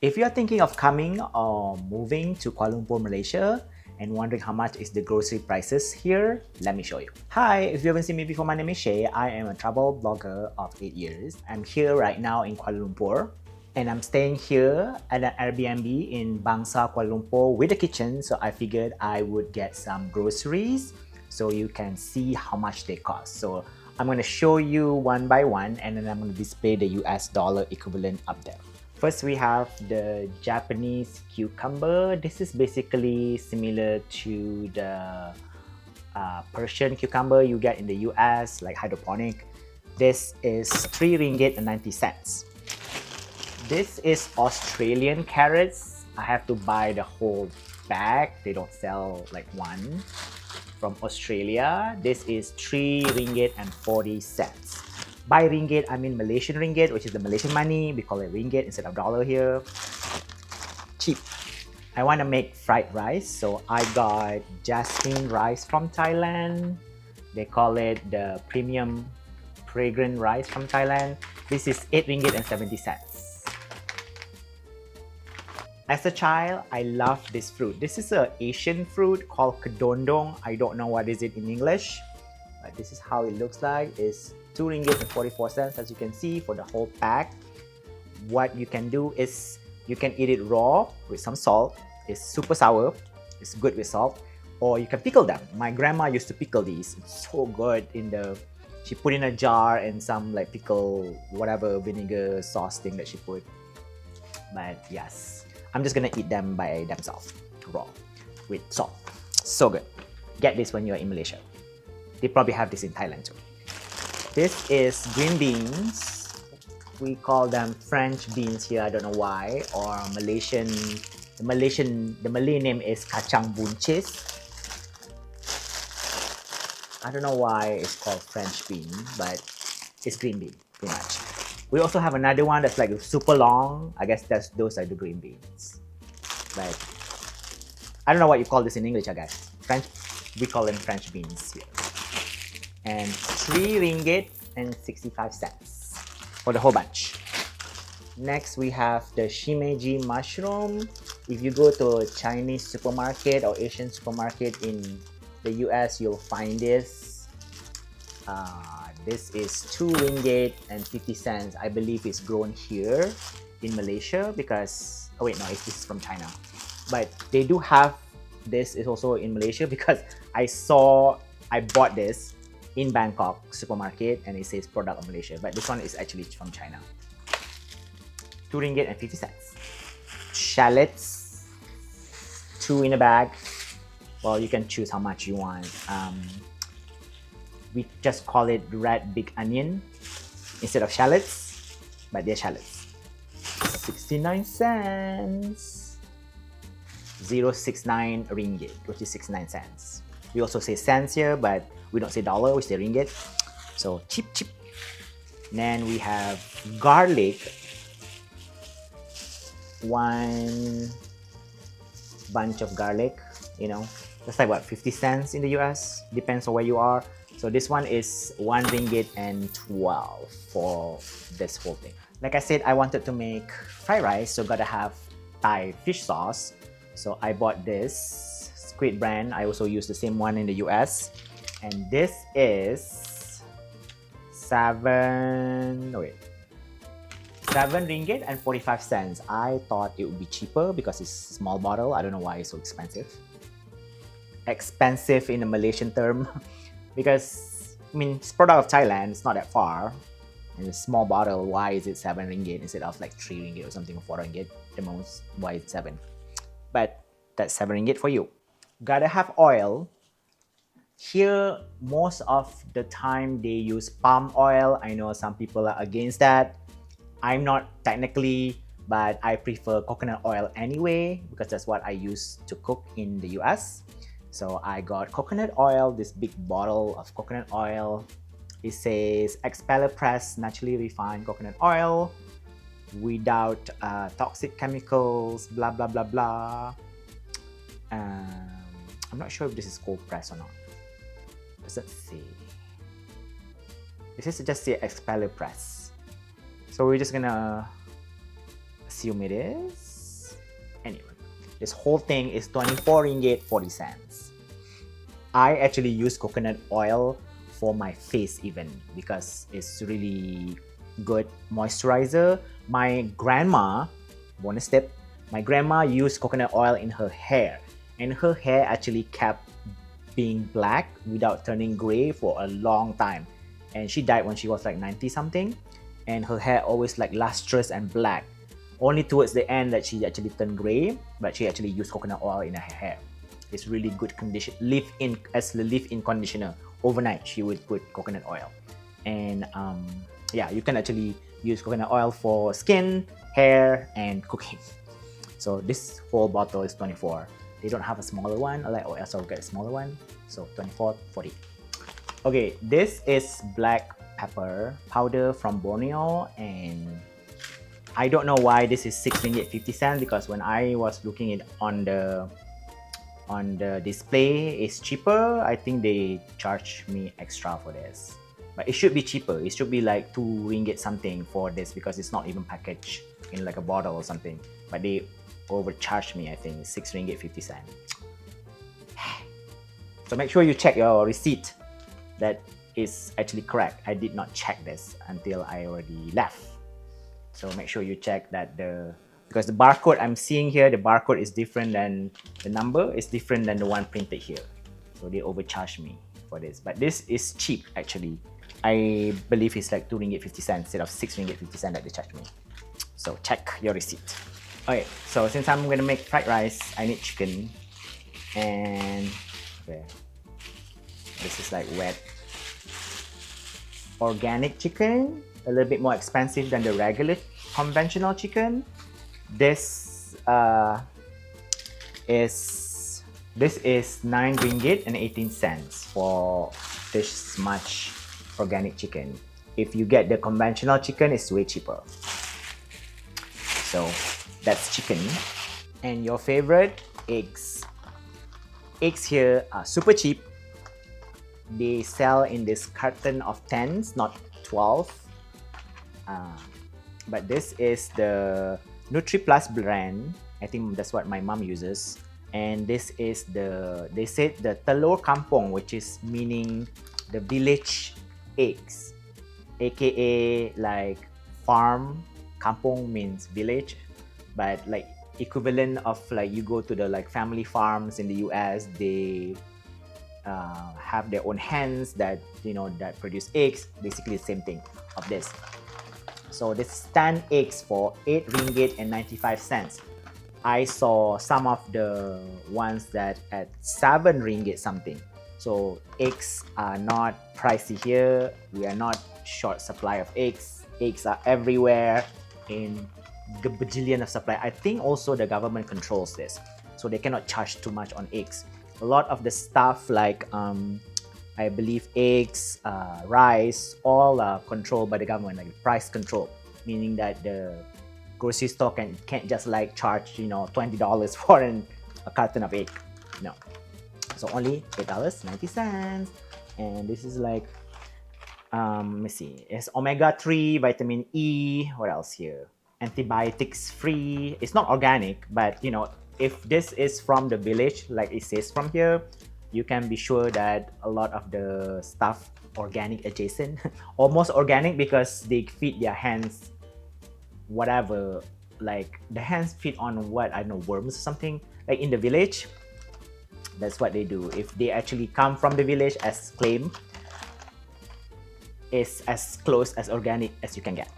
If you are thinking of coming or moving to Kuala Lumpur, Malaysia, and wondering how much is the grocery prices here, let me show you. Hi, if you haven't seen me before, my name is Shay. I am a travel blogger of 8 years. I'm here right now in Kuala Lumpur, and I'm staying here at an Airbnb in Bangsa, Kuala Lumpur with a kitchen, so I figured I would get some groceries so you can see how much they cost. So I'm going to show you one by one, and then I'm going to display the US dollar equivalent up there. First, we have the Japanese cucumber. This is basically similar to the Persian cucumber you get in the US, like hydroponic. This is 3 ringgit and 90 cents. This is Australian carrots. I have to buy the whole bag. They don't sell like one. From Australia, this is 3 ringgit and 40 cents. By ringgit, I mean Malaysian ringgit, which is the Malaysian money. We call it ringgit instead of dollar here. Cheap. I want to make fried rice, so I got jasmine rice from Thailand. They call it the premium fragrant rice from Thailand. This is 8 ringgit and 70 cents. As a child, I love this fruit. This is an Asian fruit called kedondong. I don't know what is it in English, but this is how it looks like. It's 2 ringgit and 44 cents, as you can see, for the whole pack. What you can do is you can eat it raw with some salt. It's super sour. It's good with salt. Or you can pickle them. My grandma used to pickle these. It's so good she put in a jar and some like pickle, whatever vinegar sauce thing that she put. But yes, I'm just gonna eat them by themselves, raw, with salt. So good. Get this when you're in Malaysia. They probably have this in Thailand too. This is green beans. We call them French beans here, I don't know why, or the Malay name is kacang buncis. I don't know why it's called French bean, but it's green bean, pretty much. We also have another one that's like super long. I guess those are the green beans. But I don't know what you call this in English, I guess. We call them French beans here. And 3 ringgit and 65 cents for the whole bunch. Next, we have the shimeji mushroom. If you go to a Chinese supermarket or Asian supermarket in the US, you'll find this. This is 2 ringgit and 50 cents. I believe it's grown here in Malaysia because, oh wait, no, this is from China. But they do have this is also in Malaysia because I bought this in Bangkok supermarket and it says product of Malaysia, but this one is actually from China. 2 ringgit and 50 cents. Shallots, 2 in a bag. Well, you can choose how much you want. We just call it red big onion instead of shallots, but they're shallots. 69 cents. 069 ringgit, which is 69 cents. We also say cents here, but we don't say dollar, we say ringgit. So cheap. Then we have garlic. One bunch of garlic, that's like what, 50 cents in the US, depends on where you are. So this one is 1 ringgit and 12 for this whole thing. Like I said, I wanted to make fried rice, so gotta have Thai fish sauce. So I bought this Squid brand. I also use the same one in the US. And this is 7 ringgit and 45 cents. I thought it would be cheaper because it's a small bottle. I don't know why it's so expensive. Expensive in a Malaysian term because, I mean, it's product of Thailand. It's not that far. And a small bottle, why is it 7 ringgit instead of like 3 ringgit or something, or 4 ringgit the most? Why it's 7? But that's 7 ringgit for you. Gotta have oil. Here, most of the time they use palm oil. I know some people are against that. I'm not technically, but I prefer coconut oil anyway because that's what I use to cook in the US. So I got coconut oil, this big bottle of coconut oil. It says expeller press naturally refined coconut oil without toxic chemicals, blah blah blah blah. I'm not sure if this is cold press or not. Does it say? This is just say expeller press. So we're just gonna assume it is. Anyway, this whole thing is 24 ringgit 40 cents. I actually use coconut oil for my face even because it's really good moisturizer. My grandma, bonus tip, my grandma used coconut oil in her hair, and her hair actually kept being black without turning gray for a long time. And she died when she was like 90 something, and her hair always like lustrous and black. Only towards the end that she actually turned gray, but she actually used coconut oil in her hair. It's really good condition, leave-in as the leave-in conditioner. Overnight, she would put coconut oil, and yeah, you can actually use coconut oil for skin, hair, and cooking. So this whole bottle is 24. They don't have a smaller one, like, or else I'll get a smaller one. So 24, 40. Okay, this is black pepper powder from Borneo, and I don't know why this is 6 ringgit 50 cents, because when I was looking it on the display, it's cheaper. I think they charge me extra for this, but it should be cheaper. It should be like 2 ringgit something for this, because it's not even packaged in like a bottle or something, but they overcharged me. I think 6 ringgit 50 cents. So make sure you check your receipt that is actually correct. I did not check this until I already left. So make sure you check that because the barcode I'm seeing here, the barcode is different than the number, is different than the one printed here. So they overcharged me for this. But this is cheap actually. I believe it's like 2 ringgit 50 cents instead of 6 ringgit 50 cents that they charged me. So check your receipt. Okay, so since I'm gonna make fried rice, I need chicken. And okay, this is like wet organic chicken, a little bit more expensive than the regular conventional chicken. This is 9 ringgit and 18 cents for this much organic chicken. If you get the conventional chicken, it's way cheaper. So that's chicken. And your favorite, eggs. Eggs here are super cheap. They sell in this carton of 10s, not 12. But this is the NutriPlus brand. I think that's what my mom uses. And this is they said the telur kampung, which is meaning the village eggs, aka like farm. Kampung means village, but like equivalent of like you go to the like family farms in the US, they have their own hens that that produce eggs. Basically the same thing of this. So this stand eggs for 8 ringgit and 95 cents. I saw some of the ones that at 7 ringgit something. So eggs are not pricey here. We are not short supply of eggs. Eggs are everywhere in the bajillion of supply. I think also the government controls this, so they cannot charge too much on eggs. A lot of the stuff like I believe eggs, rice, all are controlled by the government, like price control, meaning that the grocery store can't just like charge $20 for a carton of egg. No, so only $8.90. And this is like let me see, it's omega-3, vitamin E, what else here, antibiotics free. It's not organic, but if this is from the village like it says from here, you can be sure that a lot of the stuff organic adjacent almost organic, because they feed their hands whatever, like the hands feed on what, I don't know, worms or something, like in the village. That's what they do. If they actually come from the village as claimed, is as close as organic as you can get,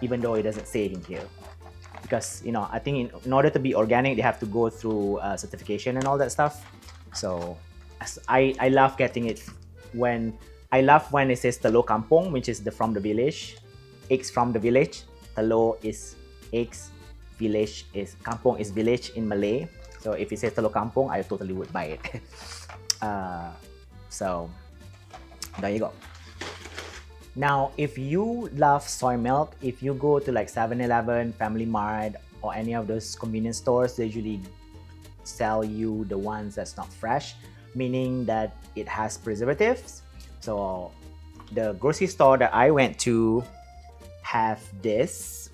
even though it doesn't say it in here. Because I think in order to be organic, they have to go through certification and all that stuff. So I love getting it when it says telur kampung, which is from the village, eggs from the village. Telur is eggs, village is kampung is village in Malay. So if it says telur kampung, I totally would buy it. So there you go. Now, if you love soy milk, if you go to like 7-Eleven, Family Mart, or any of those convenience stores, they usually sell you the ones that's not fresh, meaning that it has preservatives. So the grocery store that I went to have this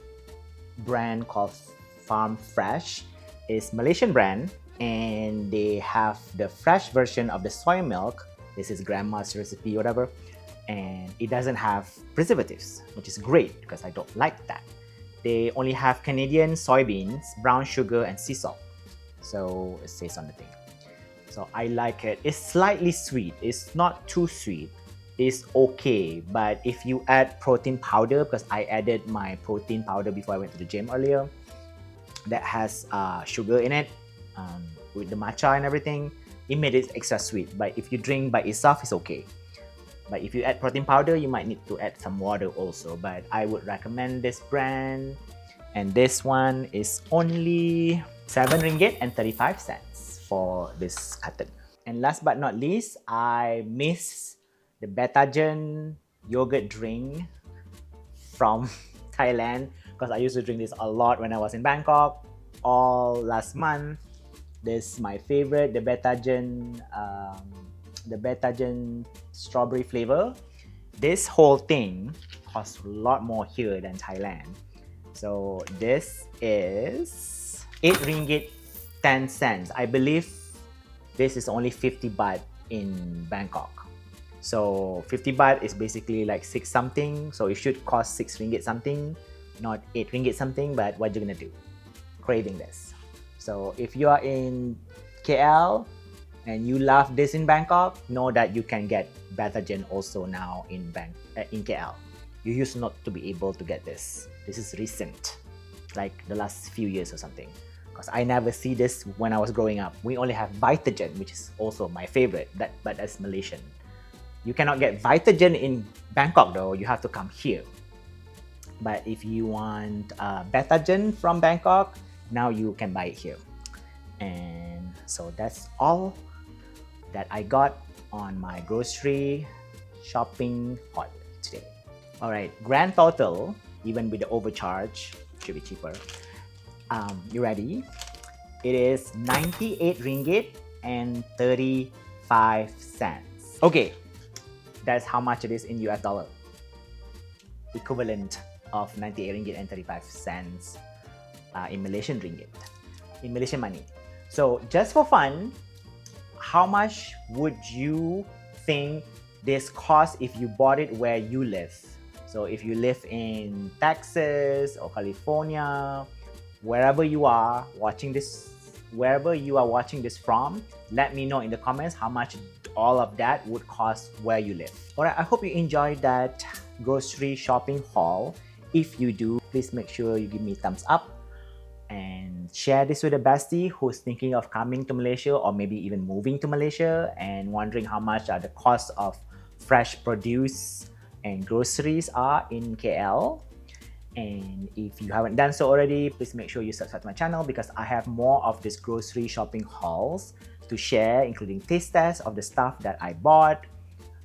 brand called Farm Fresh, is Malaysian brand, and they have the fresh version of the soy milk. This is grandma's recipe, whatever, and it doesn't have preservatives, which is great because I don't like that. They only have Canadian soybeans, brown sugar, and sea salt. So it says on the thing. So I like it. It's slightly sweet. It's not too sweet. It's okay. But if you add protein powder, because I added my protein powder before I went to the gym earlier, that has sugar in it, with the matcha and everything, it made it extra sweet. But if you drink by itself, it's okay. But if you add protein powder, you might need to add some water also. But I would recommend this brand. And this one is only 7 ringgit and 35 cents for this carton. And last but not least, I miss the Betagen yogurt drink from Thailand, because I used to drink this a lot when I was in Bangkok all last month. This is my favorite, the Betagen strawberry flavor. This whole thing costs a lot more here than Thailand. So this is 8 ringgit 10 cents. I believe this is only 50 baht in Bangkok. So 50 baht is basically like 6 something. So it should cost 6 ringgit something, not 8 ringgit something. But what you gonna do? Craving this. So if you are in KL and you love this in Bangkok, know that you can get Betagen also now in KL. You used not to be able to get this. This is recent, like the last few years or something. Because I never see this when I was growing up. We only have Vitagen, which is also my favorite, but that's Malaysian. You cannot get Vitagen in Bangkok though, you have to come here. But if you want Betagen from Bangkok, now you can buy it here. And so that's all that I got on my grocery shopping haul today. Alright, grand total, even with the overcharge, should be cheaper. You ready? It is 98 ringgit and 35 cents. Okay, that's how much it is in US dollar. Equivalent of 98 ringgit and 35 cents in Malaysian ringgit, in Malaysian money. So just for fun, how much would you think this cost if you bought it where you live? So if you live in Texas or California, wherever you are watching this from, let me know in the comments how much all of that would cost where you live. Alright, I hope you enjoyed that grocery shopping haul. If you do, please make sure you give me a thumbs up and share this with a bestie who's thinking of coming to Malaysia or maybe even moving to Malaysia and wondering how much are the costs of fresh produce and groceries are in KL. And if you haven't done so already, please make sure you subscribe to my channel because I have more of these grocery shopping hauls to share, including taste tests of the stuff that I bought.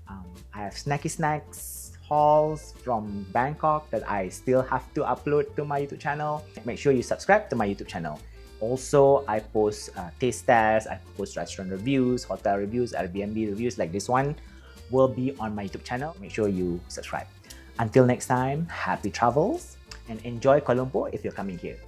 I have snacky snacks hauls from Bangkok that I still have to upload to my YouTube channel. Make sure you subscribe to my YouTube channel. Also, I post taste tests, I post restaurant reviews, hotel reviews, Airbnb reviews like this one will be on my YouTube channel. Make sure you subscribe. Until next time, happy travels and enjoy Kuala Lumpur if you're coming here.